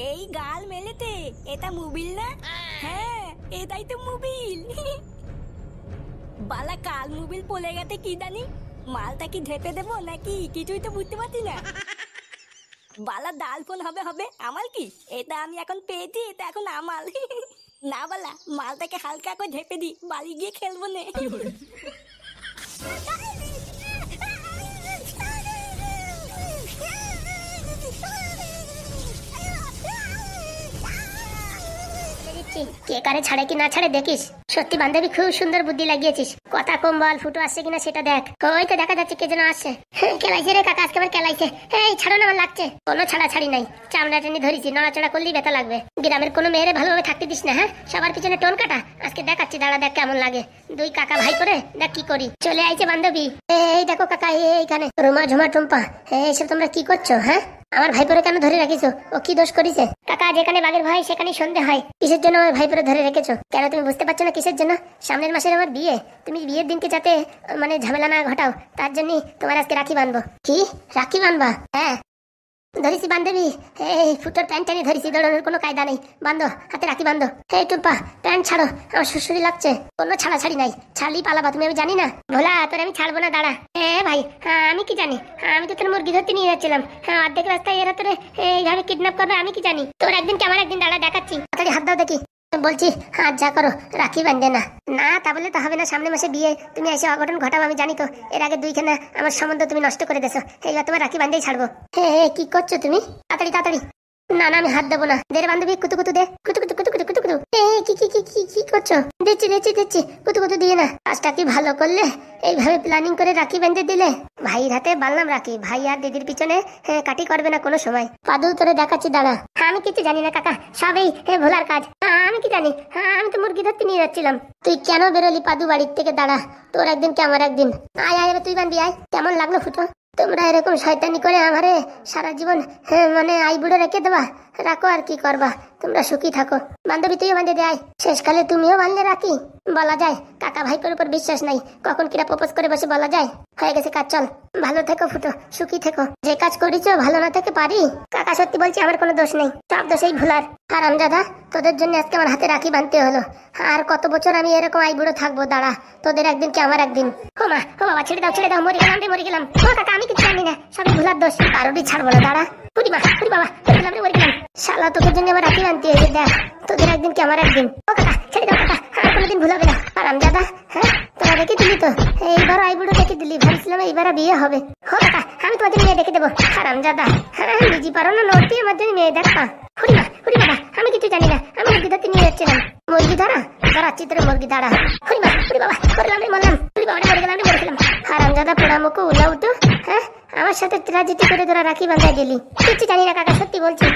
এই গাল মেলেতে এটা মোবিল না? হ্যাঁ এটাই তো মোবিল। বালা কাল মোবিল পড়ে গেছে কি জানি, মালটা কি ঢেপে দেবো নাকি কিছুই তো বুঝতে পারছি না। বালা ডাল ফোন হবে হবে আমার কি, এটা আমি এখন পেয়েছি, এটা এখন আমার। না বালা মালটাকে হালকা করে ঢেপে দি, বাড়ি গিয়ে খেলবো নে। কে কারে ছাড়ে কি না ছাড়ে দেখিস। সত্যি বান্ধবী খুব সুন্দর বুদ্ধি লাগিয়েছিস। কথা কম বল, ফুটো আসছে কিনা সেটা দেখ। ওই তো দেখা যাচ্ছে কে যেন আসছে। কেলাইছে রে কাকা, আজকে আবার কেলাইছে। এই ছাড়ো না, আমার লাগছে। কোনো ছাড়াছাড়ি নাই, চামড়া টেনে ধরেছি, নড়াচড়া করলেই ব্যথা লাগবে। গ্রামের কোনো মেয়েরে ভালোভাবে থাকতে দিস না, হ্যাঁ? সবার পিছনে টোন কাটা। আজকে দেখাচ্ছি, দাঁড়া দেখ কেমন লাগে। দুই কাকা ভাই করে দেখ কি করি। চলে আইছে বান্ধবী। এই দেখো কাকা, এইখানে রুমা ঝুমা টুম্পা, এইসব তোমরা কি করছো? হ্যাঁ, আমার ভাইপোরে কেন ধরে রাখিছো? ও কি দোষ করেছে? কাকা, যেখানে বাঘের ভয় সেখানেই সন্দেহ হয়। কিসের জন্য আমার ভাইপোরে ধরে রেখেছো? কেন তুমি বুঝতে পারছো না কিসের জন্য? সামনের মাসের আমার বিয়ে। তুমি বিয়ের দিনকে যাতে মানে ঝামেলা না ঘটাও, তার জন্যই তোমার আজকে রাখি বাঁধবো। কি রাখি বাঁধবা? হ্যাঁ ধরেছি বান্ধবী। এই ফুটোর প্যান্ট টেনে ধরেছি, দৌড়ানোর কোনো কায়দা নেই। বান্ধো, হাতে রাখি বান্ধো। এই টুম্পা প্যান্ট ছাড়ো, আমার শ্বশুরি লাগছে। কোনো ছাড়াছাড়ি নাই, ছাড়লি পালাবা তুমি, আমি জানি না। ভোলা তোর আমি ছাড়বো না, দাঁড়া। ভাই হ্যাঁ আমি কি জানি, আমি তো তোর মুরগি ধরতে নিয়ে যাচ্ছিলাম। হ্যাঁ অর্ধেক রাস্তায় এরা তোর এইভাবে কিডন্যাপ করবে, আমি কি জানি। তোর একদিন কি আমার একদিন, দাঁড়া দেখাচ্ছি। তাড়াতাড়ি হাত দাও দেখি। বলছি হাত যা করো, রাখি বাঁধে না। না তা বলে তো হবে না, সামনে মাসে বিয়ে, তুমি এসে অঘটন ঘটাবো আমি জানি তো। এর আগে দুইখানা আমার সম্বন্ধ তুমি নষ্ট করে দেছো, এইবার তোমার রাখি বাঁধেই ছাড়বো। কি করছো তুমি? তাড়াতাড়ি তাড়াতাড়ি। না না আমি হাত দেবো না। দে রে বান্ধবী, কুতু কুতু দে, কুতু কুতু কুতু কুতু কুতু কুতু। কি কি কি কি কি করছো? দিচ্ছি দিচ্ছি দিচ্ছি, কুতু কুতু দিয়ে না। কাজটা কি ভালো করলে, এইভাবে প্ল্যানিং করে রাখি বেঁধে দিলে। ভাইয়ের হাতে বালনাম রাখি, ভাই আর দিদির পিছনে কাটি করবে না কোনো সময়। পাদু তোরে দেখাচ্ছি, দাঁড়া। আমি কিছু জানি না কাকা, সবই ভোলার কাজ। আমি কি জানি, আমি তো মুরগি ধরতে নিয়ে যাচ্ছিলাম। তুই কেন বেরোলি পাদু বাড়ির থেকে? দাঁড়া, তোর একদিন কি আমার একদিন। আয় আয় তুই বান্ধবি আয়। কেমন লাগলো ফুটো? তোমরা এরকম শয়তানি করে আমারে সারা জীবন মানে আইবুড়ো রেখে দেবা? রাখো আর কি করবা, তোমরা সুখী থাকো। বান্ধবী তুইও বাঁধে দে, আয়। শেষকালে তুমিও বাঁধলে রাখি। বলা যায় কাকা ভাইপোর উপর বিশ্বাস নাই, কখন কিরা প্রপোজ করে বসে বলা যায়। হয়ে গেছে কাজ, চল। ভালো থেকো ফুটো, সুখী থেকো। যে কাজ করেছো ভালো না থেকে পারি? কাকা সত্যি বলছি, আমার কোনো দোষ নেই, সব দোষ এই ভোলার। আর আমজাদা তোদের জন্য আজকে আমার হাতে রাখি বাঁধতে হলো। আর কত বছর আমি এরকম আইবুড়ো থাকবো? দাঁড়া, তোদের একদিন কি আমার একদিন। ও মা, ও বাবা, ছেড়ে দাও ছেড়ে দাও, মরে গেলাম রে মরে গেলাম। ও কাকা আমি কিছু জানি না, সবই ভোলার দোষ। কারোরই ছাড়বো না, দাঁড়া। পুরি মা, পুরি বাবা, মরে গেলাম রে মরে গেলাম। শালা তোদের জন্য আমার রাখি বাঁধতে হয়েছে, দেখ তোদের একদিন কি আমার একদিন। ও কাকা ছেড়ে দাও কাকা, আর কোনোদিন ভুলাবে না। আর আমজাদা, হ্যাঁ তোরা রেখে দিলি তো, এইবার আইবুড়ো রেখে দিলি, ভাবছিলাম এইবার বিয়ে হবে। ও কাকা আমি তোমাদের মেয়ে দেখে দেবো। আর আমজাদা, হ্যাঁ নিজে পারো না নড়তে, আমার জন্য মেয়ে দেখা। হুড়ি বাবা, আমি কিছু জানি না, আমি মুরগি ধরতে নিয়ে যাচ্ছিলাম। মুরগি ধরা ধরাচ্ছি তোর মুরগি, দাঁড়া। হুড়ি বাবা, করলাম রে মরলাম। হুড়ি বাবা মরে গেলাম রে মরে গেলাম। আর আমজাদা পোড়া মুখো উলা উঠো, হ্যাঁ আমার সাথে ট্রাজেডি করে তোরা রাখি বাঁধাই দিলি। কিছু জানি না কাকা, সত্যি বলছি।